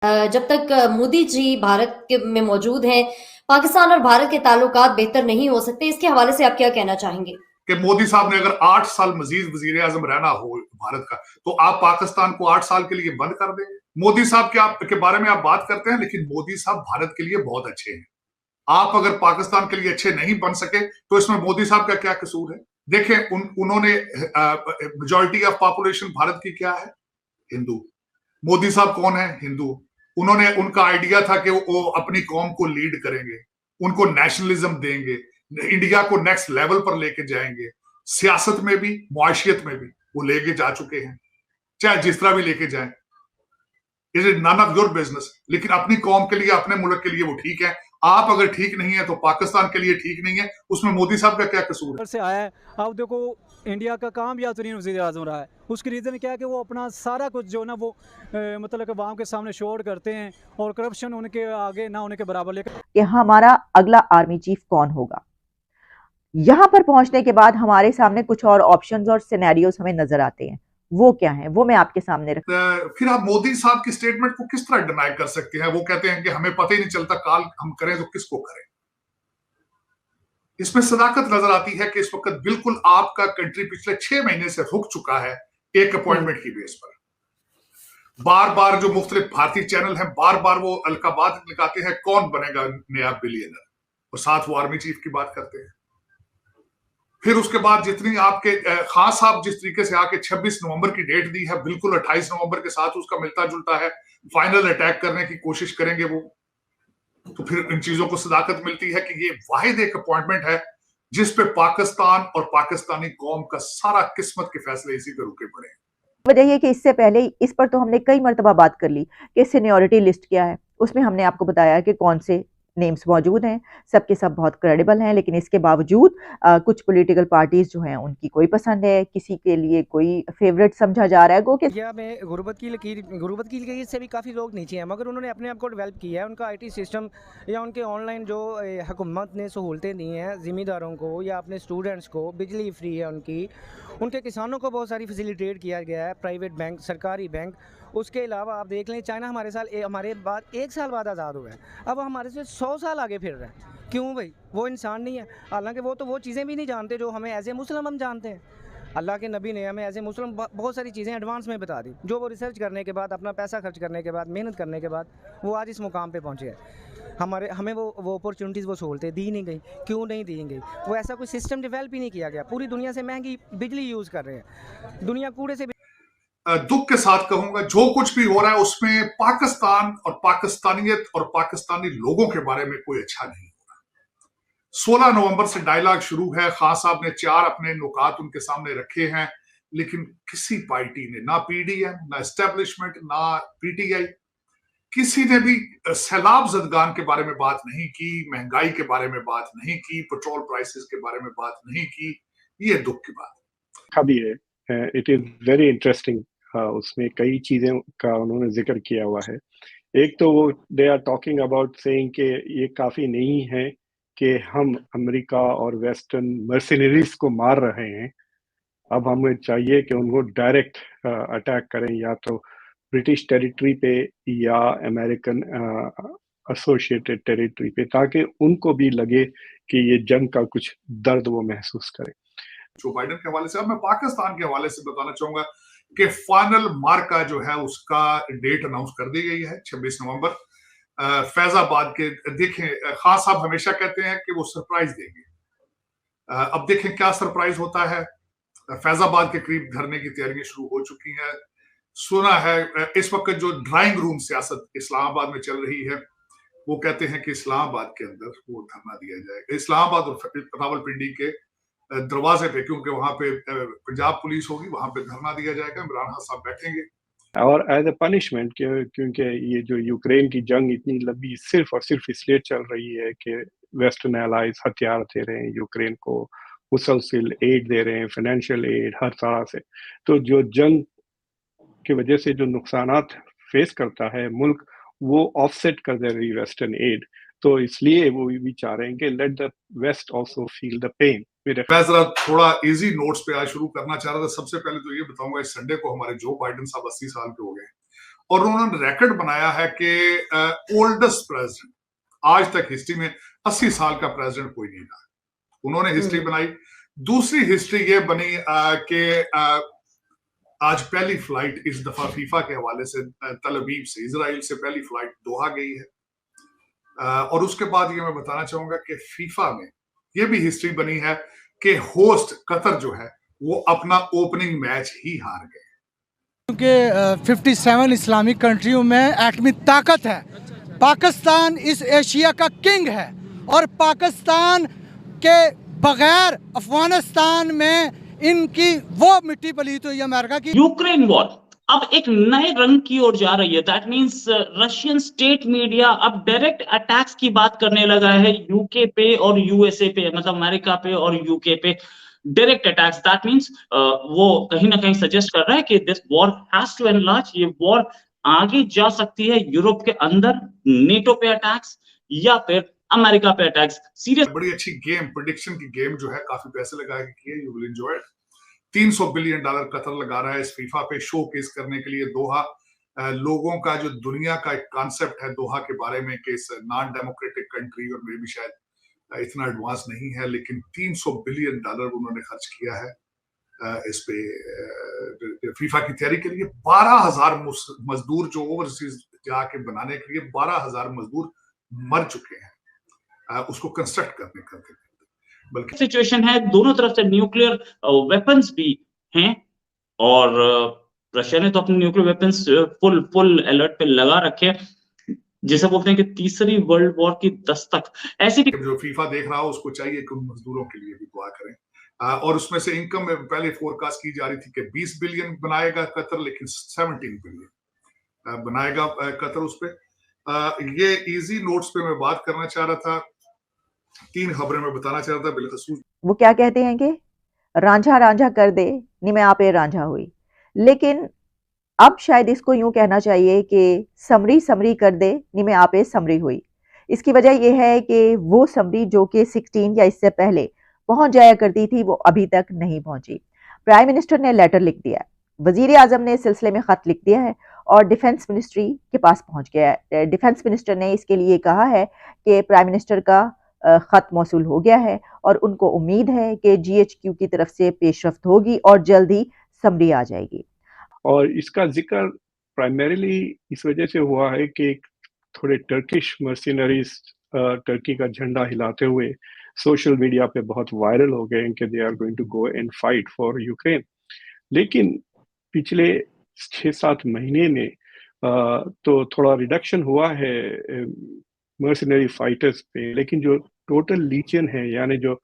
जब तक मोदी जी भारत के में मौजूद हैं, पाकिस्तान और भारत के ताल्लुकात बेहतर नहीं हो सकते। इसके हवाले से आप क्या कहना चाहेंगे? कि मोदी साहब ने अगर 8 साल मजीद वजीर आजम रहना हो भारत का, तो आप पाकिस्तान को 8 साल के लिए बंद कर दें। मोदी साहब के बारे में आप बात करते हैं, लेकिन मोदी साहब भारत के लिए बहुत अच्छे हैं। आप अगर पाकिस्तान के लिए अच्छे नहीं बन सके, तो इसमें मोदी साहब का क्या कसूर है? देखें, उन्होंने मेजॉरिटी ऑफ पॉपुलेशन भारत की क्या है? हिंदू। मोदी साहब कौन है? हिंदू। उनका आइडिया था कि वो अपनी कौम को लीड करेंगे, उनको नेशनलिज्म देंगे, इंडिया को नेक्स्ट लेवल पर लेके जाएंगे। सियासत में भी, मुआशियत में भी वो लेके जा चुके हैं, चाहे जिस तरह भी लेके जाएं। It is none of your business. लेकिन अपनी कौम के लिए, अपने मुल्क के लिए वो ठीक है। आप अगर ठीक नहीं है तो पाकिस्तान के लिए ठीक नहीं है। उसमें मोदी साहब का क्या कसूर है? से आया है। अब देखो, इंडिया का कामयाब तरीन वज़ीर आज़म रहा है। उसकी रीज़न क्या है कि वो अपना सारा कुछ जो ना वो मतलब कि अवाम के सामने शो आउट करते हैं और करप्शन उनके आगे ना होने के बराबर लेकर कि हमारा अगला आर्मी चीफ कौन होगा। यहां पर पहुंचने के बाद हमारे सामने कुछ और ऑप्शंस और सिनेरियोस हमें नजर आते हैं। वो क्या है, वो मैं आपके सामने रख। फिर आप मोदी साहब की स्टेटमेंट को किस तरह डिनाई कर सकते हैं? वो कहते हैं कि हमें पता ही नहीं चलता, काल हम करें तो किसको करें। इसमें सदाकत नजर आती है कि इस वक्त बिल्कुल आपका कंट्री पिछले 6 महीने से रुक चुका है एक अपॉइंटमेंट की बेस पर। बार बार जो मुख्तलिफ भारतीय चैनल हैं, बार बार वो अलकाबात निकालते हैं कौन बनेगा नया बिलियनर, और साथ वो आर्मी चीफ की बात करते हैं। फिर उसके बाद जितनी आपके खान साहब जिस तरीके से आके 26 नवंबर की डेट दी है, बिल्कुल 28 नवंबर के साथ उसका मिलता जुलता है। फाइनल अटैक करने की कोशिश करेंगे वो। तो फिर इन चीजों को सदाकत मिलती है कि ये वाहिद एक अपॉइंटमेंट है जिस पे पाकिस्तान और पाकिस्तानी कौम का सारा किस्मत के फैसले इसी पे रुके पड़े हैं। वजह ये कि इससे पहले इस पर तो हमने कई मरतबा बात कर ली कि सीनियरिटी लिस्ट क्या है। उसमें हमने आपको बताया कि कौन से नेम्स मौजूद हैं, सबके सब बहुत क्रेडिबल हैं, लेकिन इसके बावजूद कुछ पॉलिटिकल पार्टीज जो हैं उनकी कोई पसंद है, किसी के लिए कोई फेवरेट समझा जा रहा है। गो कि इंडिया में गुर्बत की लकीर से भी काफ़ी लोग नीचे हैं, मगर उन्होंने अपने आप को डेवलप किया है। उनका आईटी सिस्टम या उनके ऑनलाइन जो हुकूमत ने सहूलतें दी हैं ज़िम्मेदारों को या अपने स्टूडेंट्स को, बिजली फ्री है उनके किसानों को बहुत सारी फैसिलिटेट किया गया है, प्राइवेट बैंक, सरकारी बैंक। उसके अलावा आप देख लें, चाइना हमारे बाद 1 साल बाद आज़ाद हुआ है, अब हमारे से 100 साल आगे फिर रहा है। क्यों भाई? वो इंसान नहीं है। हालांकि वो तो वो चीज़ें भी नहीं जानते जो हमें एज ए मुस्लिम हम जानते हैं। अल्लाह के नबी ने हमें एज ए मुस्लिम बहुत सारी चीज़ें एडवांस में बता दी, जो वो रिसर्च करने के बाद, अपना पैसा खर्च करने के बाद, मेहनत करने के बाद वो आज इस मुकाम पे पहुँचे हैं। हमें वो अपॉर्चुनिटीज़, वो सहूलतें दी नहीं गई। क्यों नहीं दी गई? वो ऐसा कोई सिस्टम डेवलप ही नहीं किया गया। पूरी दुनिया से महंगी बिजली यूज़ कर रहे हैं, दुनिया कूड़े से। दुख के साथ कहूंगा, जो कुछ भी हो रहा है उसमें पाकिस्तान और पाकिस्तानियत और पाकिस्तानी लोगों के बारे में कोई अच्छा नहीं हो रहा। 16 नवंबर से डायलॉग शुरू है। खान साहब ने 4 अपने नुकात उनके सामने रखे हैं, लेकिन किसी पार्टी ने, ना पीडीएम, ना एस्टेब्लिशमेंट, ना पीटीआई, किसी ने भी सैलाब ज़दगान के बारे में बात नहीं की, महंगाई के बारे में बात नहीं की, पेट्रोल प्राइसेस के बारे में बात नहीं की। ये दुख की बात अभी है। It is very interesting. उसमें कई चीजें का उन्होंने जिक्र किया हुआ है। एक तो वो they are talking about saying कि ये काफी नहीं है कि हम अमेरिका और वेस्टर्न मर्सिनरीज को मार रहे हैं, अब हमें चाहिए कि उनको डायरेक्ट अटैक करें, या तो ब्रिटिश टेरिटरी पे या अमेरिकन एसोसिएटेड टेरिटरी पे, ताकि उनको भी लगे कि ये जंग का कुछ दर्द वो महसूस करें। जो बाइडेन के हवाले से, अब मैं पाकिस्तान के हवाले से बताना चाहूंगा कि फाइनल मार्का जो है उसका डेट अनाउंस कर दी गई है 26 नवंबर। फैजाबाद के, देखें, खान साहब हमेशा कहते हैं कि वो सरप्राइज देंगे। अब देखें क्या सरप्राइज होता है। फैजाबाद के करीब धरने की तैयारियां शुरू हो चुकी हैं। सुना है इस वक्त जो ड्राइंग रूम सियासत इस्लामाबाद में चल रही है, वो कहते हैं कि इस्लामाबाद के अंदर वो धरना दिया जाएगा, इस्लामाबाद और रावलपिंडी के दरवाजे पे, क्योंकि वहां पे पंजाब पुलिस होगी, वहां पे धरना दिया जाएगा। इमरान खान साहब बैठेंगे और एज ए पनिशमेंट, क्योंकि ये जो यूक्रेन की जंग इतनी लंबी सिर्फ और सिर्फ इसलिए चल रही है कि वेस्टर्न एलाइज हथियार दे रहे हैं यूक्रेन को, मुसलसल एड दे रहे हैं, फाइनेंशियल एड हर तरह से। तो जो जंग की वजह से जो नुकसानात फेस करता है मुल्क, वो ऑफसेट कर दे रही वेस्टर्न एड। तो इसलिए वो भी चाह रहे हैं कि let the west also feel the pain. मैं जरा थोड़ा इजी नोट्स पे आज शुरू करना चाह रहा था। सबसे पहले तो ये बताऊंगा, इस संडे को हमारे जो बाइडेन साहब 80 साल के हो गए, और उन्होंने रिकॉर्ड बनाया है कि ओल्डेस्ट प्रेसिडेंट आज तक हिस्ट्री में 80 साल का प्रेसिडेंट कोई नहीं रहा। उन्होंने हिस्ट्री बनाई। दूसरी हिस्ट्री ये बनी कि आज पहली फ्लाइट इस दफा फीफा के हवाले से तल अवीव से इजराइल से पहली फ्लाइट दोहा गई है। और उसके बाद ये मैं बताना चाहूंगा कि फीफा में ये भी हिस्ट्री बनी है कि होस्ट कतर जो है वो अपना ओपनिंग मैच ही हार गए, क्योंकि 57 इस्लामिक कंट्रियों में एटमी ताकत है। पाकिस्तान इस एशिया का किंग है और पाकिस्तान के बगैर अफगानिस्तान में इनकी वो मिट्टी पलीत हुई अमेरिका की। यूक्रेन वॉर अब एक नए रंग की ओर जा रही है। That means Russian state media अब डायरेक्ट अटैक्स की बात करने लगा है यूके पे और यूएसए पे, मतलब अमेरिका पे और यूके पे डायरेक्ट अटैक्स। दैट मींस वो कहीं ना कहीं सजेस्ट कर रहा है कि this war has to enlarge, ये वॉर आगे जा सकती है यूरोप के अंदर, नेटो पे अटैक्स या फिर अमेरिका पे अटैक्स। सीरियस बड़ी अच्छी गेम, प्रेडिक्शन की गेम जो है, काफी पैसे लगा के की है, you will enjoy it. $300 billion Qatar लगा रहा है इस फीफा पे शो केस करने के लिए। दोहा लोगों का जो दुनिया का एक कॉन्सेप्ट है दोहा के बारे में कि नॉन डेमोक्रेटिक कंट्री और मे भी शायद इतना एडवांस नहीं है, लेकिन $300 बिलियन उन्होंने खर्च किया है इस पे फीफा की तैयारी के लिए। 12,000 मजदूर जो ओवरसीज जाके बनाने के लिए 12,000 मजदूर मर चुके हैं उसको कंस्ट्रक्ट करने करते। बल्कि सिचुएशन है, दोनों तरफ से न्यूक्लियर वेपन्स भी हैं और रशिया ने तो अपने न्यूक्लियर वेपन्स फुल अलर्ट पे लगा रखे हैं, जिसे बोलते हैं कि तीसरी वर्ल्ड वॉर की दस्तक। ऐसी जो फीफा देख रहा हो उसको चाहिए कि उन मजदूरों के लिए भी दुआ करें। और उसमें से इनकम में पहले फोरकास्ट की जा रही थी कि 20 बिलियन बनाएगा कतर, लेकिन 17 बिलियन बनाएगा कतर उस पे। ये इजी नोट्स पे मैं बात करना चाह रहा था, 3 खबरें मैं बताना चाह रहा था बिलखसूस। वो क्या कहते हैं कि रांझा रांझा कर दे नी मैं आपे रांझा हुई, लेकिन अब शायद इसको यूं कहना चाहिए कि समरी समरी कर दे नी मैं आपे समरी हुई। इसकी वजह यह है कि वो समरी जो कि 16 या इससे पहले पहुंच जाया करती थी वो अभी तक नहीं पहुंची। प्राइम मिनिस्टर ने लेटर लिख दिया है, वजीर आजम ने इस सिलसिले में खत लिख दिया है और डिफेंस मिनिस्ट्री के पास पहुंच गया है। डिफेंस मिनिस्टर ने इसके लिए कहा है कि प्राइम मिनिस्टर का खत मौसूल हो गया है और उनको उम्मीद है कि GHQ की तरफ से पेशरफ्त होगी और जल्द ही समरी आ जाएगी। और इसका जिक्र प्राइमरीली इस वजह से हुआ है कि थोड़े टर्किश मर्सिनरीज टर्की का झंडा हिलाते हुए सोशल मीडिया पे बहुत वायरल हो गए कि they are going to go and fight for Ukraine. लेकिन पिछले 6-7 महीने में तो थोड़ा रिडक्शन हुआ है मर्सिनरी फाइटर्स पे, लेकिन जो टोटल लीजियन है, यानी जो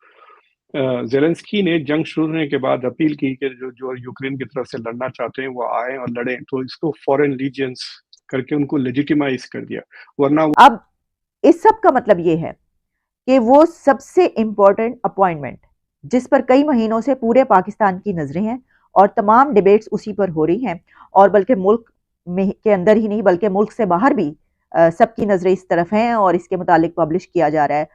ज़ेलेंस्की ने जंग शुरू होने के बाद अपील की कि जो यूक्रेन की तरफ से लड़ना चाहते हैं वो आए और लड़ें, तो इसको फॉरेन लीजियंस करके उनको लेजिटिमाइज कर दिया। वरना अब इस सब का मतलब ये है कि वो सबसे इम्पोर्टेंट अपॉइंटमेंट जिस पर कई महीनों से पूरे पाकिस्तान की नजरें हैं और तमाम डिबेट्स उसी पर हो रही हैं, और बल्कि मुल्क में के अंदर ही नहीं बल्कि मुल्क से बाहर भी सबकी नजरें इस तरफ हैं और इसके मुतालिक पब्लिश किया जा रहा है,